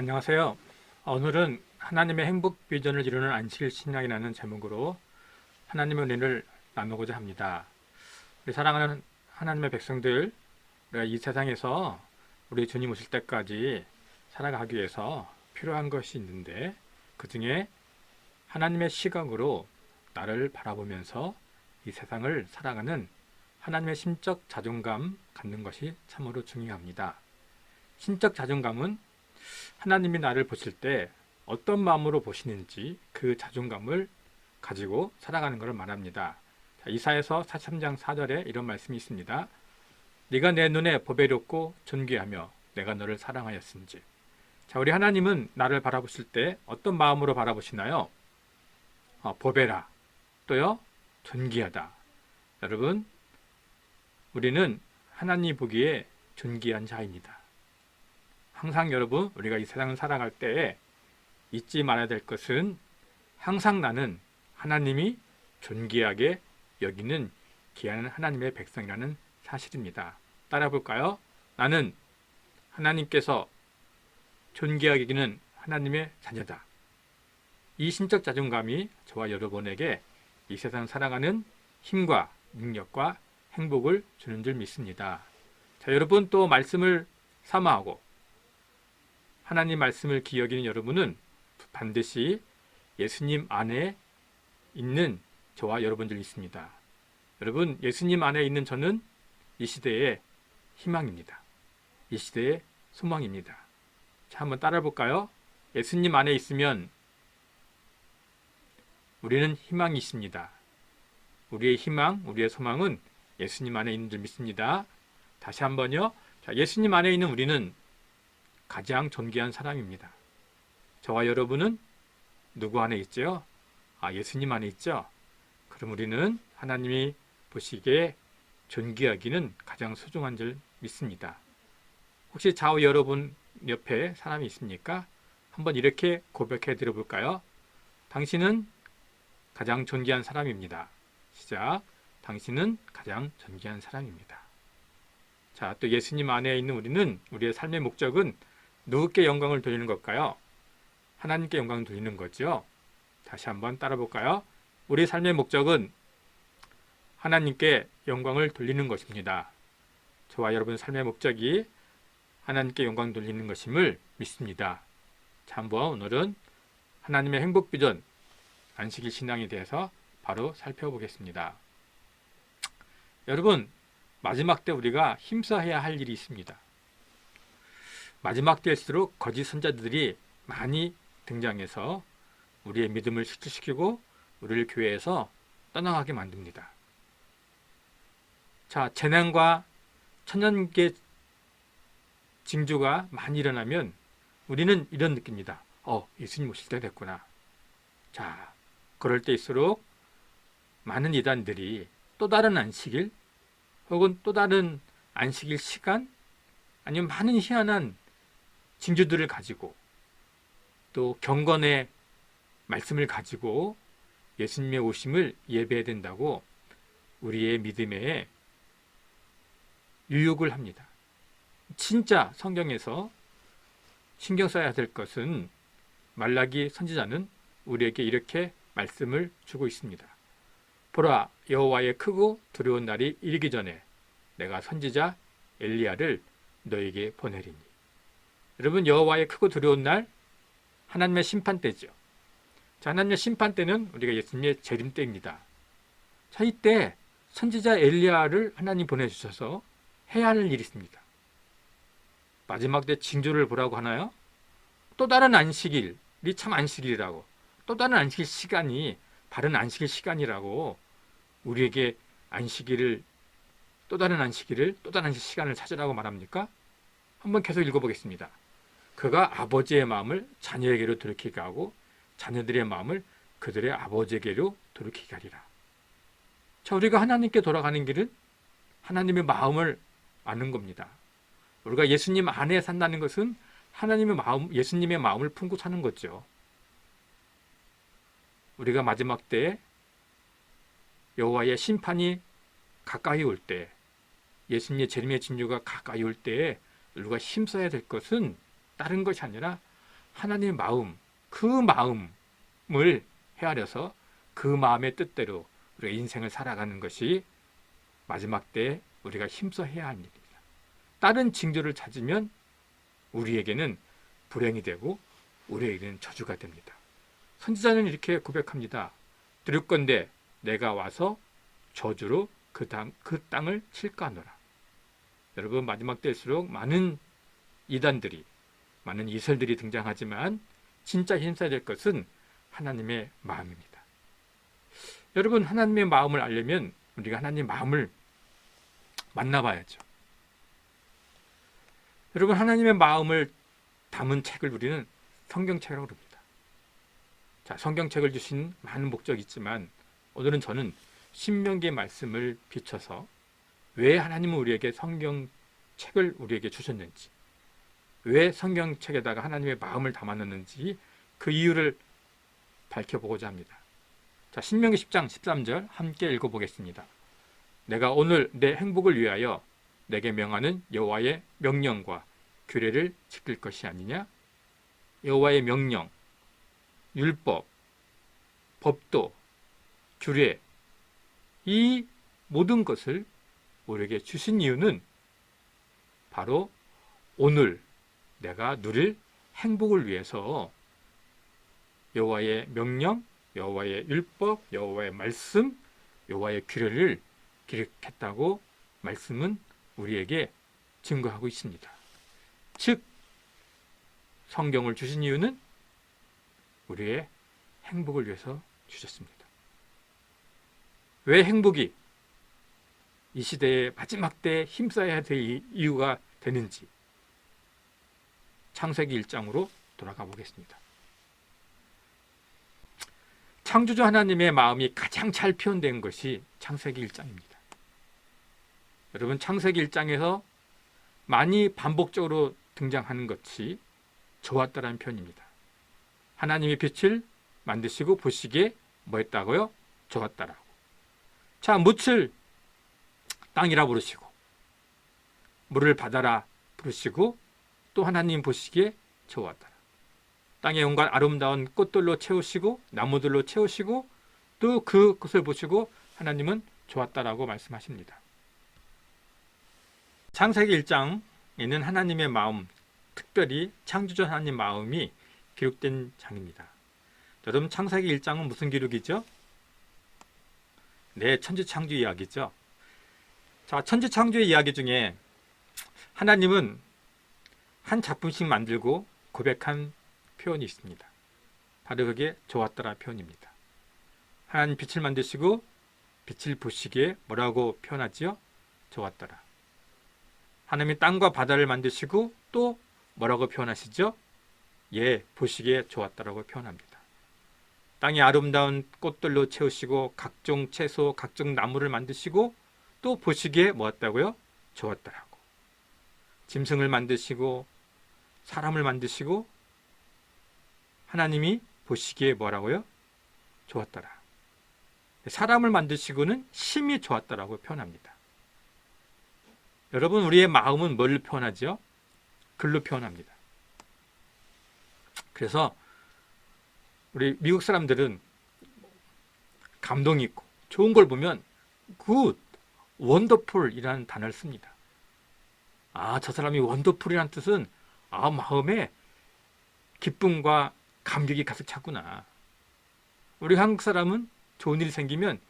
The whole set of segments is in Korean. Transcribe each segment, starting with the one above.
안녕하세요. 오늘은 하나님의 행복 비전을 이루는 안식일 신앙이라는 제목으로 하나님의 은혜를 나누고자 합니다. 우리 사랑하는 하나님의 백성들, 우리가 이 세상에서 우리 주님 오실 때까지 살아가기 위해서 필요한 것이 있는데, 그 중에 하나님의 시각으로 나를 바라보면서 이 세상을 살아가는 하나님의 심적 자존감 갖는 것이 참으로 중요합니다. 심적 자존감은 하나님이 나를 보실 때 어떤 마음으로 보시는지 그 자존감을 가지고 살아가는 것을 말합니다. 이사야서 43장 4절에 이런 말씀이 있습니다. 네가 내 눈에 보배롭고 존귀하며 내가 너를 사랑하였은지. 자, 우리 하나님은 나를 바라보실 때 어떤 마음으로 바라보시나요? 보배라, 또요 존귀하다. 여러분, 우리는 하나님 보기에 존귀한 자입니다. 항상 여러분, 우리가 이 세상을 살아갈 때에 잊지 말아야 될 것은 항상 나는 하나님이 존귀하게 여기는 귀한 하나님의 백성이라는 사실입니다. 따라 볼까요? 나는 하나님께서 존귀하게 여기는 하나님의 자녀다. 이 심적 자존감이 저와 여러분에게 이 세상 살아가는 힘과 능력과 행복을 주는 줄 믿습니다. 자, 여러분, 또 말씀을 사모하고 하나님 말씀을 기억하는 여러분은 반드시 예수님 안에 있는 저와 여러분들 있습니다. 여러분, 예수님 안에 있는 저는 이 시대의 희망입니다. 이 시대의 소망입니다. 자, 한번 따라 볼까요? 예수님 안에 있으면 우리는 희망이 있습니다. 우리의 희망, 우리의 소망은 예수님 안에 있는 줄 믿습니다. 다시 한번요. 자, 예수님 안에 있는 우리는 가장 존귀한 사람입니다. 저와 여러분은 누구 안에 있죠? 예수님 안에 있죠? 그럼 우리는 하나님이 보시기에 존귀하기는 가장 소중한 줄 믿습니다. 혹시 좌우 여러분 옆에 사람이 있습니까? 한번 이렇게 고백해 드려볼까요? 당신은 가장 존귀한 사람입니다. 시작. 당신은 가장 존귀한 사람입니다. 자, 또 예수님 안에 있는 우리는 우리의 삶의 목적은 누구께 영광을 돌리는 걸까요? 하나님께 영광을 돌리는 거죠. 다시 한번 따라 볼까요? 우리 삶의 목적은 하나님께 영광을 돌리는 것입니다. 저와 여러분 삶의 목적이 하나님께 영광 돌리는 것임을 믿습니다. 자, 한번 오늘은 하나님의 행복 비전, 안식일 신앙에 대해서 바로 살펴보겠습니다. 여러분, 마지막 때 우리가 힘써야 할 일이 있습니다. 마지막 때일수록 거짓 선자들이 많이 등장해서 우리의 믿음을 실추시키고 우리를 교회에서 떠나가게 만듭니다. 자, 재난과 천연계 징조가 많이 일어나면 우리는 이런 느낍니다. 예수님 오실 때 됐구나. 자, 그럴 때일수록 많은 이단들이 또 다른 안식일 혹은 또 다른 안식일 시간 아니면 많은 희한한 징조들을 가지고 또 경건의 말씀을 가지고 예수님의 오심을 예배해야 된다고 우리의 믿음에 유혹을 합니다. 진짜 성경에서 신경 써야 될 것은 말라기 선지자는 우리에게 이렇게 말씀을 주고 있습니다. 보라, 여호와의 크고 두려운 날이 이르기 전에 내가 선지자 엘리야를 너에게 보내리니. 여러분, 여호와의 크고 두려운 날, 하나님의 심판 때죠. 자, 하나님의 심판 때는 우리가 예수님의 재림 때입니다. 자, 이때 선지자 엘리야를 하나님 보내주셔서 해야 할 일이 있습니다. 마지막 때 징조를 보라고 하나요? 또 다른 안식일이 참 안식일이라고, 또 다른 안식일 시간이 바른 안식일 시간이라고 우리에게 안식일을, 또 다른 안식일을, 또 다른 안식 시간을 찾으라고 말합니까? 한번 계속 읽어보겠습니다. 그가 아버지의 마음을 자녀에게로 돌이키게 하고 자녀들의 마음을 그들의 아버지에게로 돌이키게 하리라. 자, 우리가 하나님께 돌아가는 길은 하나님의 마음을 아는 겁니다. 우리가 예수님 안에 산다는 것은 하나님의 마음, 예수님의 마음을 품고 사는 거죠. 우리가 마지막 때에 여호와의 심판이 가까이 올 때, 예수님의 재림의 진료가 가까이 올 때에 우리가 힘써야 될 것은 다른 것이 아니라 하나님의 마음, 그 마음을 헤아려서 그 마음의 뜻대로 우리가 인생을 살아가는 것이 마지막 때에 우리가 힘써 해야 할 일입니다. 다른 징조를 찾으면 우리에게는 불행이 되고 우리에게는 저주가 됩니다. 선지자는 이렇게 고백합니다. 들을건대 내가 와서 저주로 그 땅을 칠까 하노라. 여러분, 마지막 때일수록 많은 이단들이, 많은 이설들이 등장하지만 진짜 힘써야 될 것은 하나님의 마음입니다. 여러분, 하나님의 마음을 알려면 우리가 하나님의 마음을 만나봐야죠. 여러분, 하나님의 마음을 담은 책을 우리는 성경책이라고 부릅니다. 자, 성경책을 주신 많은 목적이 있지만 오늘은 저는 신명기의 말씀을 비춰서 왜 하나님은 우리에게 성경책을 우리에게 주셨는지, 왜 성경책에다가 하나님의 마음을 담아놨는지 그 이유를 밝혀보고자 합니다. 자, 신명기 10장 13절 함께 읽어보겠습니다. 내가 오늘 내 행복을 위하여 내게 명하는 여호와의 명령과 규례를 지킬 것이 아니냐? 여호와의 명령, 율법, 법도, 규례, 이 모든 것을 우리에게 주신 이유는 바로 오늘 내가 누릴 행복을 위해서 여호와의 명령, 여호와의 율법, 여호와의 말씀, 여호와의 규례를 기록했다고 말씀은 우리에게 증거하고 있습니다. 즉, 성경을 주신 이유는 우리의 행복을 위해서 주셨습니다. 왜 행복이 이 시대의 마지막 때에 힘써야 될 이유가 되는지 창세기 1장으로 돌아가 보겠습니다. 창조주 하나님의 마음이 가장 잘 표현된 것이 창세기 1장입니다. 여러분, 창세기 1장에서 많이 반복적으로 등장하는 것이 좋았다라는 표현입니다. 하나님이 빛을 만드시고 보시기에 뭐 했다고요? 좋았다라고. 자, 묻을 땅이라 부르시고 물을 바다라 부르시고 또 하나님 보시기에 좋았다라. 땅의 온갖 아름다운 꽃들로 채우시고 나무들로 채우시고 또 그것을 보시고 하나님은 좋았다라고 말씀하십니다. 창세기 1장에는 하나님의 마음, 특별히 창조주 하나님 마음이 기록된 장입니다. 여러분, 창세기 1장은 무슨 기록이죠? 네, 천지창조 이야기죠. 자, 천지창조의 이야기 중에 하나님은 한 작품씩 만들고 고백한 표현이 있습니다. 바로 그게 좋았더라 표현입니다. 하나님 빛을 만드시고 빛을 보시기에 뭐라고 표현하지요? 좋았더라. 하나님이 땅과 바다를 만드시고 또 뭐라고 표현하시죠? 예, 보시기에 좋았다라고 표현합니다. 땅이 아름다운 꽃들로 채우시고 각종 채소, 각종 나무를 만드시고 또 보시기에 뭐였다고요? 좋았다라고. 짐승을 만드시고 사람을 만드시고 하나님이 보시기에 뭐라고요? 좋았더라. 사람을 만드시고는 심히 좋았다라고 표현합니다. 여러분, 우리의 마음은 뭘 표현하죠? 글로 표현합니다. 그래서 우리 미국 사람들은 감동이 있고 좋은 걸 보면 good, wonderful 이라는 단어를 씁니다. 아, 저 사람이 wonderful이라는 뜻은 마음에 기쁨과 감격이 가득 찼구나. 우리 한국 사람은 좋은 일이 생기면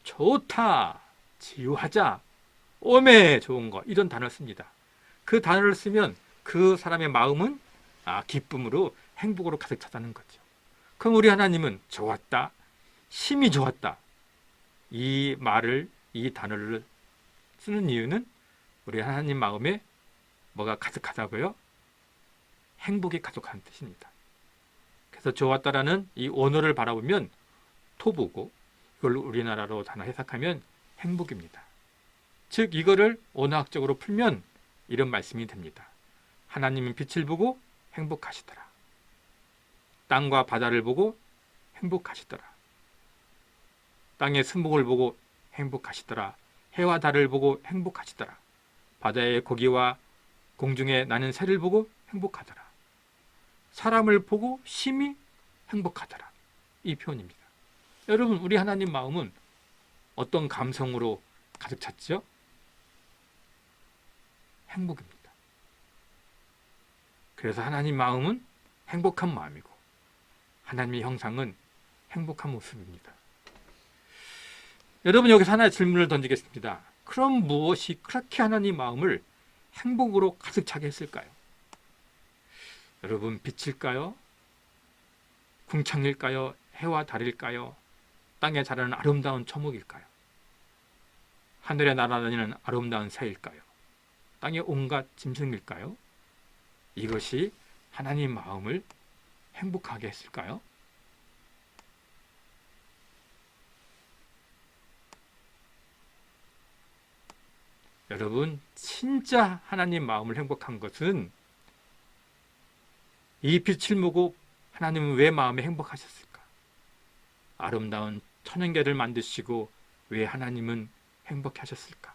좋다, 지유하자, 오메 좋은 거 이런 단어를 씁니다. 그 단어를 쓰면 그 사람의 마음은 기쁨으로 행복으로 가득 찼다는 거죠. 그럼 우리 하나님은 좋았다, 심히 좋았다 이 말을, 이 단어를 쓰는 이유는 우리 하나님 마음에 뭐가 가득하다고요? 행복이 가득한 뜻입니다. 그래서 좋았다라는 이 언어를 바라보면 토부고 이걸 우리나라로 단어 해석하면 행복입니다. 즉 이거를 언어학적으로 풀면 이런 말씀이 됩니다. 하나님은 빛을 보고 행복하시더라. 땅과 바다를 보고 행복하시더라. 땅의 순복을 보고 행복하시더라. 해와 달을 보고 행복하시더라. 바다의 고기와 공중에 나는 새를 보고 행복하더라. 사람을 보고 심히 행복하더라. 이 표현입니다. 여러분, 우리 하나님 마음은 어떤 감성으로 가득 찼죠? 행복입니다. 그래서 하나님 마음은 행복한 마음이고 하나님의 형상은 행복한 모습입니다. 여러분, 여기서 하나의 질문을 던지겠습니다. 그럼 무엇이 그렇게 하나님 마음을 행복으로 가득 차게 했을까요? 여러분, 빛일까요? 궁창일까요? 해와 달일까요? 땅에 자라는 아름다운 초목일까요? 하늘에 날아다니는 아름다운 새일까요? 땅의 온갖 짐승일까요? 이것이 하나님 마음을 행복하게 했을까요? 여러분, 진짜 하나님 마음을 행복한 것은 이 빛을 보고 하나님은 왜 마음에 행복하셨을까? 아름다운 천연계를 만드시고 왜 하나님은 행복해 하셨을까?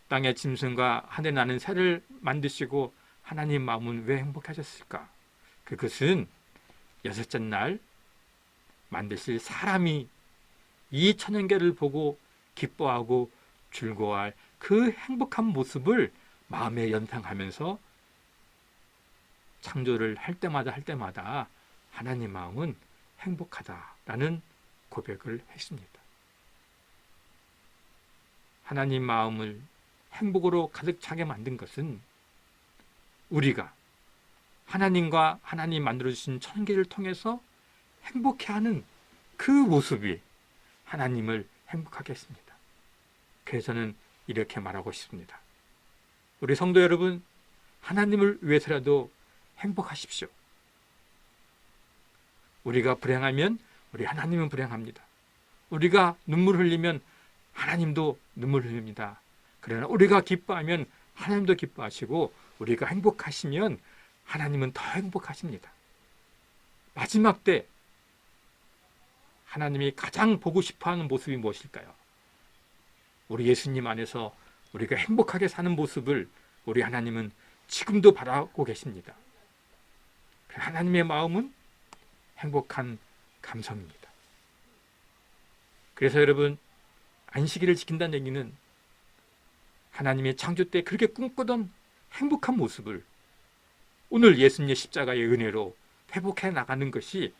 땅의 짐승과 하늘에 나는 새를 만드시고 하나님 마음은 왜 행복해 하셨을까? 그것은 여섯째 날 만드실 사람이 이 천연계를 보고 기뻐하고 즐거워할 그 행복한 모습을 마음에 연상하면서 창조를 할 때마다 하나님 마음은 행복하다라는 고백을 했습니다. 하나님 마음을 행복으로 가득 차게 만든 것은 우리가 하나님과 하나님 만들어주신 천계를 통해서 행복해하는 그 모습이 하나님을 행복하게 했습니다. 그래서 저는 이렇게 말하고 싶습니다. 우리 성도 여러분, 하나님을 위해서라도 행복하십시오. 우리가 불행하면 우리 하나님은 불행합니다. 우리가 눈물 흘리면 하나님도 눈물 흘립니다. 그러나 우리가 기뻐하면 하나님도 기뻐하시고 우리가 행복하시면 하나님은 더 행복하십니다. 마지막 때 하나님이 가장 보고 싶어하는 모습이 무엇일까요? 우리 예수님 안에서 우리가 행복하게 사는 모습을 우리 하나님은 지금도 바라고 계십니다. 하나님의 마음은 행복한 감성입니다. 그래서 여러분, 안식일을 지킨다는 얘기는 하나님의 창조 때 그렇게 꿈꾸던 행복한 모습을 오늘 예수님의 십자가의 은혜로 회복해 나가는 것이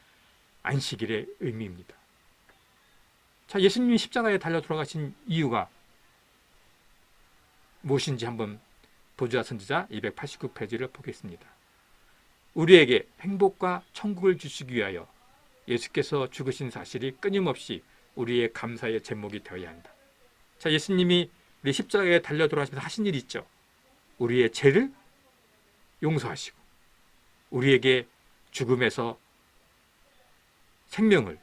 안식일의 의미입니다. 자, 예수님이 십자가에 달려 돌아가신 이유가 무엇인지 한번 도주아 선지자 289페이지를 보겠습니다. 우리에게 행복과 천국을 주시기 위하여 예수께서 죽으신 사실이 끊임없이 우리의 감사의 제목이 되어야 한다. 자, 예수님이 우리 십자가에 달려 돌아가시면서 하신 일이 있죠. 우리의 죄를 용서하시고 우리에게 죽음에서 생명을,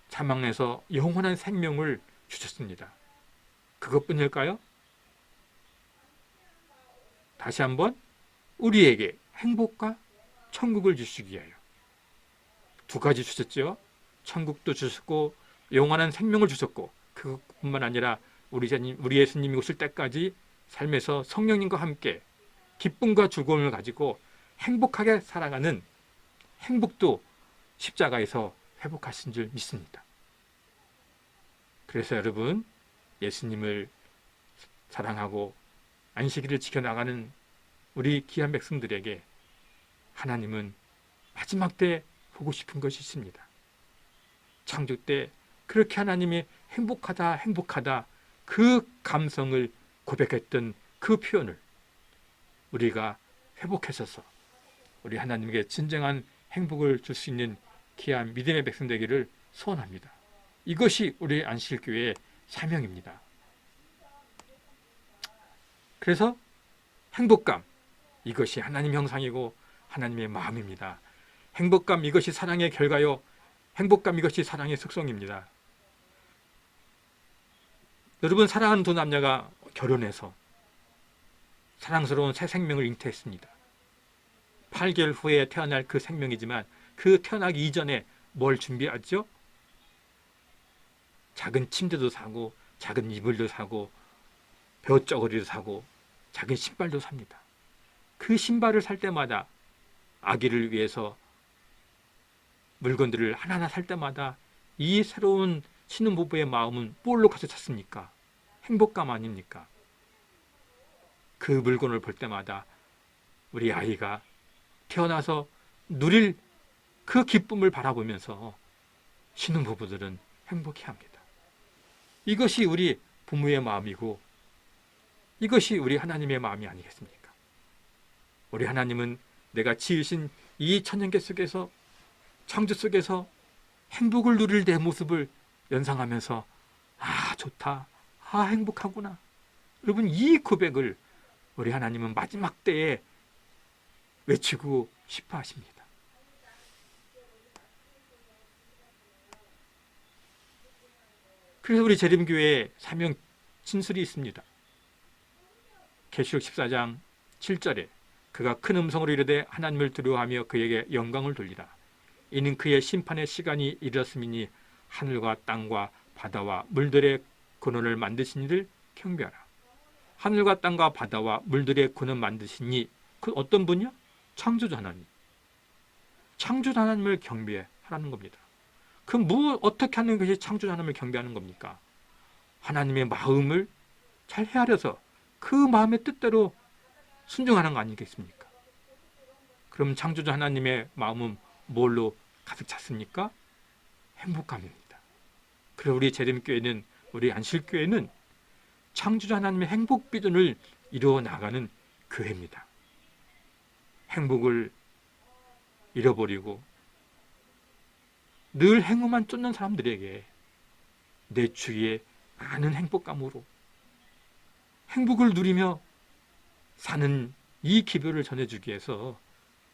사망에서 영원한 생명을 주셨습니다. 그것뿐일까요? 다시 한번 우리에게 행복과 천국을 주시기 위하여 두 가지 주셨죠. 천국도 주셨고 영원한 생명을 주셨고 그것뿐만 아니라 우리 예수님이 오실 때까지 삶에서 성령님과 함께 기쁨과 즐거움을 가지고 행복하게 살아가는 행복도 십자가에서 회복하신 줄 믿습니다. 그래서 여러분, 예수님을 사랑하고 안식일을 지켜나가는 우리 귀한 백성들에게 하나님은 마지막 때 보고 싶은 것이 있습니다. 창조 때 그렇게 하나님이 행복하다 그 감성을 고백했던 그 표현을 우리가 회복해서서 우리 하나님께 진정한 행복을 줄 수 있는 귀한 믿음의 백성 되기를 소원합니다. 이것이 우리 안식일교회의 사명입니다. 그래서 행복감, 이것이 하나님 형상이고 하나님의 마음입니다. 행복감, 이것이 사랑의 결과요. 행복감, 이것이 사랑의 속성입니다. 여러분, 사랑하는 두 남녀가 결혼해서 사랑스러운 새 생명을 잉태했습니다. 8개월 후에 태어날 그 생명이지만 그 태어나기 이전에 뭘 준비하죠? 작은 침대도 사고 작은 이불도 사고 벼저고리도 사고 작은 신발도 삽니다. 그 신발을 살 때마다, 아기를 위해서 물건들을 하나하나 살 때마다 이 새로운 신혼부부의 마음은 뭘로 가서 찼습니까? 행복감 아닙니까? 그 물건을 볼 때마다 우리 아이가 태어나서 누릴 그 기쁨을 바라보면서 신혼부부들은 행복해합니다. 이것이 우리 부모의 마음이고 이것이 우리 하나님의 마음이 아니겠습니까? 우리 하나님은 내가 지으신 이 천연계 속에서, 창조 속에서 행복을 누릴 내 모습을 연상하면서 아, 좋다, 아, 행복하구나. 여러분, 이 고백을 우리 하나님은 마지막 때에 외치고 싶어 하십니다. 그래서 우리 재림교회에 사명 진술이 있습니다. 계시록 14장 7절에 그가 큰 음성으로 이르되 하나님을 두려워하며 그에게 영광을 돌리라. 이는 그의 심판의 시간이 이르렀음이니 하늘과 땅과 바다와 물들의 근원을 만드신 이를 경배하라. 하늘과 땅과 바다와 물들의 근원 만드신 이, 그 어떤 분이요? 창조주 하나님. 창조주 하나님을 경배하라는 겁니다. 그럼 어떻게 하는 것이 창조주 하나님을 경배하는 겁니까? 하나님의 마음을 잘 헤아려서 그 마음의 뜻대로 순종하는 거 아니겠습니까? 그럼 창조주 하나님의 마음은 뭘로 가득 찼습니까? 행복감입니다. 그리고 우리 재림교회는, 우리 안식교회는 창조주 하나님의 행복 비전을 이루어 나가는 교회입니다. 행복을 잃어버리고 늘 행운만 쫓는 사람들에게 내 주위에 많은 행복감으로 행복을 누리며 사는 이 기별을 전해주기 위해서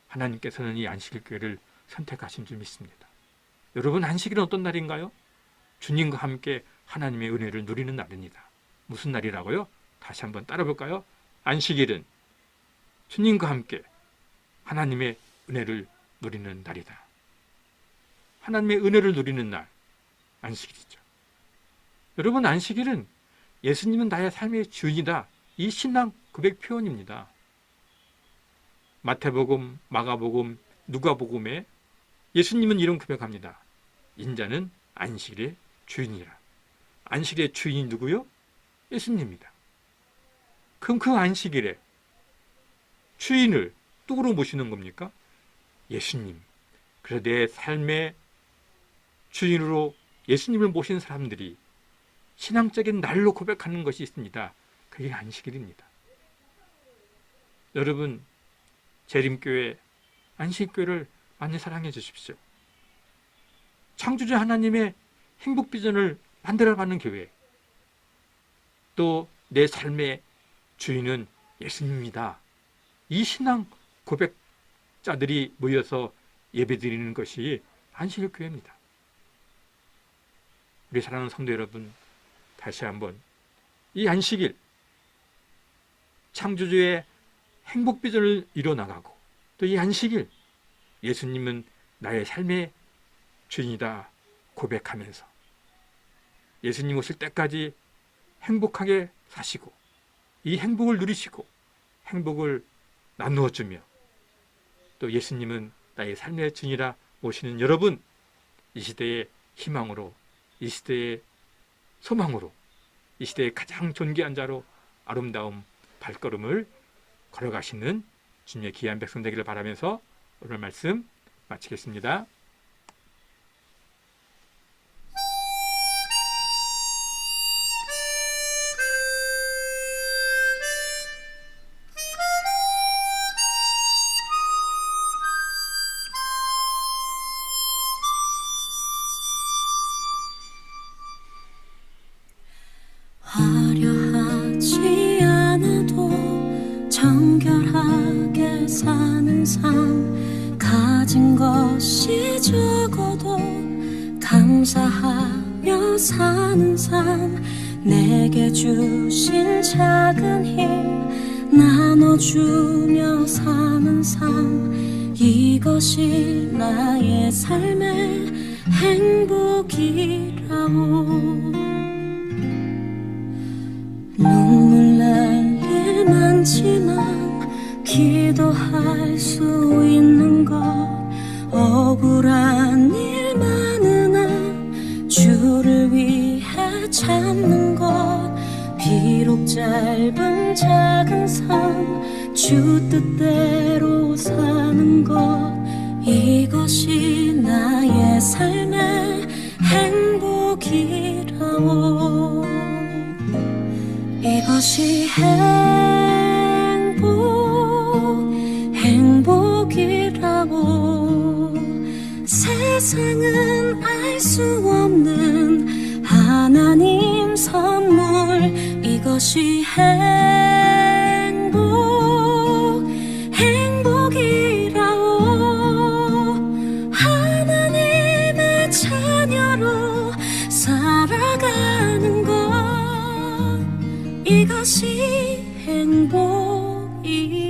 하나님께서는 이 안식일교회를 선택하신 줄 믿습니다. 여러분, 안식일은 어떤 날인가요? 주님과 함께 하나님의 은혜를 누리는 날입니다. 무슨 날이라고요? 다시 한번 따라볼까요? 안식일은 주님과 함께 하나님의 은혜를 누리는 날이다. 하나님의 은혜를 누리는 날, 안식일이죠. 여러분, 안식일은 예수님은 나의 삶의 주인이다, 이 신앙 고백 표현입니다. 마태복음, 마가복음, 누가복음에 예수님은 이런 고백합니다. 인자는 안식일의 주인이라. 안식일의 주인이 누구요? 예수님입니다. 그럼 그 안식일에 주인을 누구로 모시는 겁니까? 예수님. 그래서 내 삶의 주인으로 예수님을 모신 사람들이 신앙적인 날로 고백하는 것이 있습니다. 그게 안식일입니다. 여러분, 재림교회, 안식교회를 많이 사랑해 주십시오. 창조주 하나님의 행복 비전을 만들어가는 교회, 또 내 삶의 주인은 예수님입니다. 이 신앙 고백자들이 모여서 예배드리는 것이 안식일교회입니다. 우리 사랑하는 성도 여러분, 다시 한번 이 안식일, 창조주의 행복 비전을 이뤄나가고, 또 이 안식일, 예수님은 나의 삶의 주인이다 고백하면서 예수님 오실 때까지 행복하게 사시고 이 행복을 누리시고 행복을 나누어 주며, 또 예수님은 나의 삶의 주인이라 모시는 여러분, 이 시대의 희망으로, 이 시대의 소망으로, 이 시대의 가장 존귀한 자로 아름다운 발걸음을 걸어가시는 주님의 귀한 백성 되기를 바라면서 오늘 말씀 마치겠습니다. 화려하지 않아도 정결하게 사는 삶, 가진 것이 적어도 감사하며 사는 삶, 내게 주신 작은 힘 나눠주며 사는 삶, 이것이 나의 삶의 행복이라오. 눈물 날 일 많지만 기도할 수 있는 것 억울한 일 많으나 주를 위해 참는 것 비록 짧은 작은 삶 주 뜻대로 사는 것 이것이 나의 삶의 행복이라오 이것이 행복이라고 세상은 알 수 없는 하나님 선물 이것이 행복이라고 하나님의 자녀로 살아가는 것 이것이 행복이라오